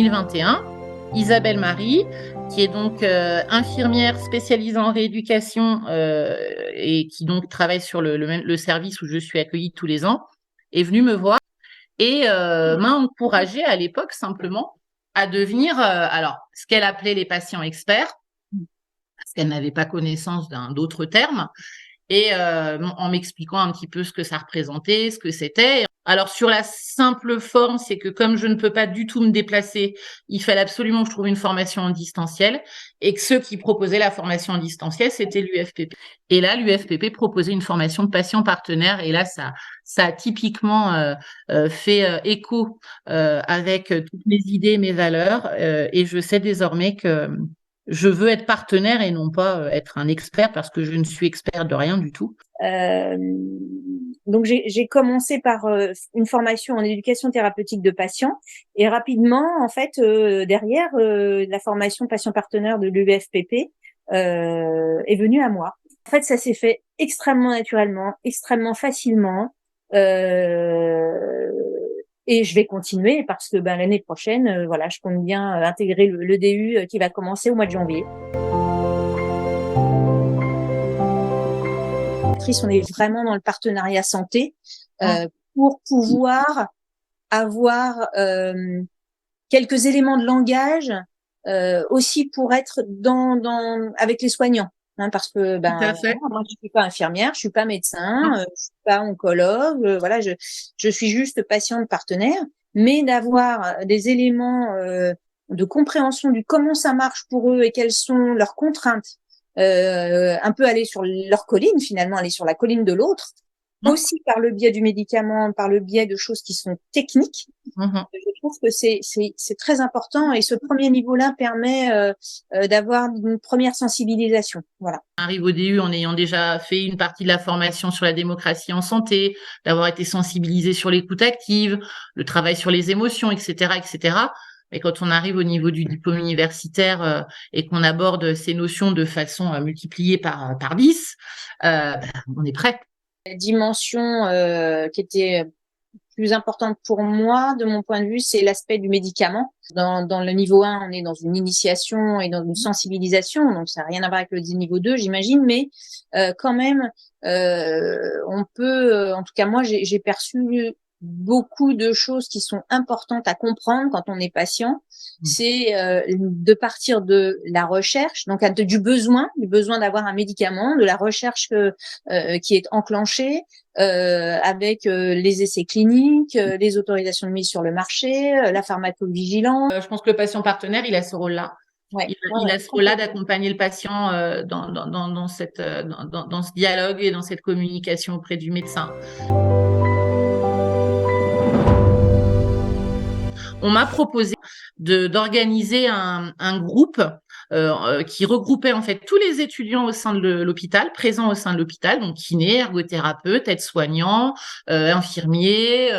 2021, Isabelle Marie, qui est donc infirmière spécialisée en rééducation et qui donc travaille sur le service où je suis accueillie tous les ans, est venue me voir et m'a encouragée à l'époque simplement à devenir, alors, ce qu'elle appelait les patients experts, parce qu'elle n'avait pas connaissance d'autres termes, et en m'expliquant un petit peu ce que ça représentait, ce que c'était. Alors sur la simple forme, c'est que comme je ne peux pas du tout me déplacer, il fallait absolument que je trouve une formation en distanciel, et que ceux qui proposaient la formation en distanciel, c'était l'UFPP. Et là, l'UFPP proposait une formation de patient partenaire, et là, ça a typiquement fait écho avec toutes mes idées, mes valeurs, et je sais désormais que je veux être partenaire et non pas être un expert, parce que je ne suis expert de rien du tout. Euh, donc j'ai commencé par une formation en éducation thérapeutique de patients et rapidement, en fait, derrière, la formation patient partenaire de l'UFPP est venue à moi. En fait, ça s'est fait extrêmement naturellement, extrêmement facilement. Et je vais continuer parce que l'année prochaine, voilà, je compte bien intégrer le DU qui va commencer au mois de janvier. On est vraiment dans le partenariat santé pour pouvoir avoir quelques éléments de langage aussi pour être avec les soignants. Parce que moi je suis pas infirmière, je suis pas médecin, je suis pas oncologue, voilà, je suis juste patiente partenaire, mais d'avoir des éléments de compréhension du comment ça marche pour eux et quelles sont leurs contraintes, un peu aller sur leur colline finalement, aller sur la colline de l'autre, aussi par le biais du médicament, par le biais de choses qui sont techniques. Je trouve que c'est très important et ce premier niveau-là permet d'avoir une première sensibilisation. Voilà. On arrive au DU en ayant déjà fait une partie de la formation sur la démocratie en santé, d'avoir été sensibilisé sur l'écoute active, le travail sur les émotions, etc., etc. Et quand on arrive au niveau du diplôme universitaire et qu'on aborde ces notions de façon multipliée par 10, on est prêt. La dimension qui était plus importante pour moi, de mon point de vue, c'est l'aspect du médicament. Dans le niveau 1, on est dans une initiation et dans une sensibilisation, donc ça n'a rien à voir avec le niveau 2, j'imagine, mais quand même, on peut, en tout cas moi, j'ai perçu beaucoup de choses qui sont importantes à comprendre quand on est patient. C'est de partir de la recherche, donc du besoin d'avoir un médicament, de la recherche qui est enclenchée, avec les essais cliniques, les autorisations de mise sur le marché, la pharmacovigilance. Je pense que le patient partenaire, il a ce rôle-là. Ouais, il a ce rôle-là d'accompagner le patient dans ce dialogue et dans cette communication auprès du médecin. On m'a proposé d'organiser un groupe qui regroupait en fait tous les étudiants au sein de l'hôpital, présents au sein de l'hôpital, donc kinés, ergothérapeutes, aides-soignants, infirmiers,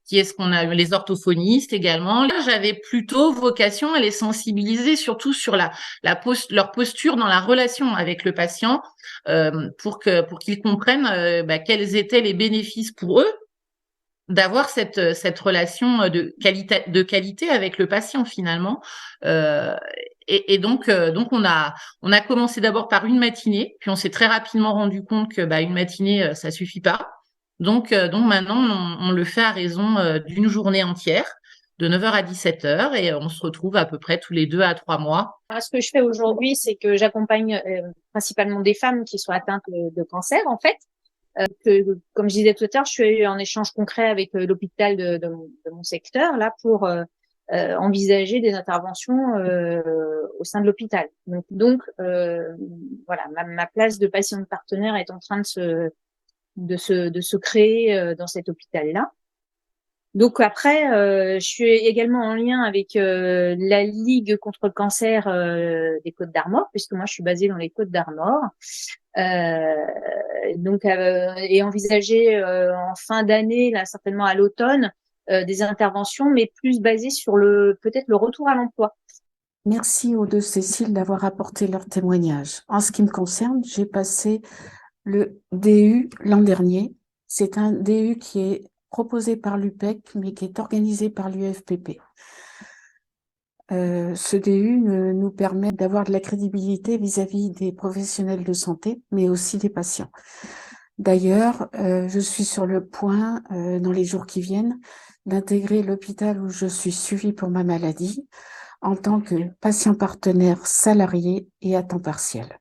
qui est-ce qu'on a, les orthophonistes également. Là, j'avais plutôt vocation à les sensibiliser surtout sur leur posture dans la relation avec le patient, pour qu'ils comprennent quels étaient les bénéfices pour eux d'avoir cette relation de qualité avec le patient finalement. Donc on a commencé d'abord par une matinée, puis on s'est très rapidement rendu compte que une matinée ça suffit pas. Donc maintenant on le fait à raison d'une journée entière, de 9h à 17h, et on se retrouve à peu près tous les 2 à 3 mois. Ce que je fais aujourd'hui, c'est que j'accompagne principalement des femmes qui sont atteintes de cancer en fait. Comme je disais tout à l'heure, je suis en échange concret avec l'hôpital de mon secteur là pour envisager des interventions au sein de l'hôpital. Donc voilà, ma place de patiente partenaire est en train de se créer dans cet hôpital-là. Donc après, je suis également en lien avec la Ligue contre le cancer des Côtes-d'Armor, puisque moi je suis basée dans les Côtes-d'Armor. Et envisager en fin d'année, là certainement à l'automne, des interventions, mais plus basées sur peut-être le retour à l'emploi. Merci aux deux Cécile d'avoir apporté leur témoignage. En ce qui me concerne, j'ai passé le DU l'an dernier. C'est un DU qui est proposé par l'UPEC, mais qui est organisé par l'UFPP. Ce DU nous permet d'avoir de la crédibilité vis-à-vis des professionnels de santé, mais aussi des patients. D'ailleurs, je suis sur le point, dans les jours qui viennent, d'intégrer l'hôpital où je suis suivie pour ma maladie en tant que patient partenaire salarié et à temps partiel.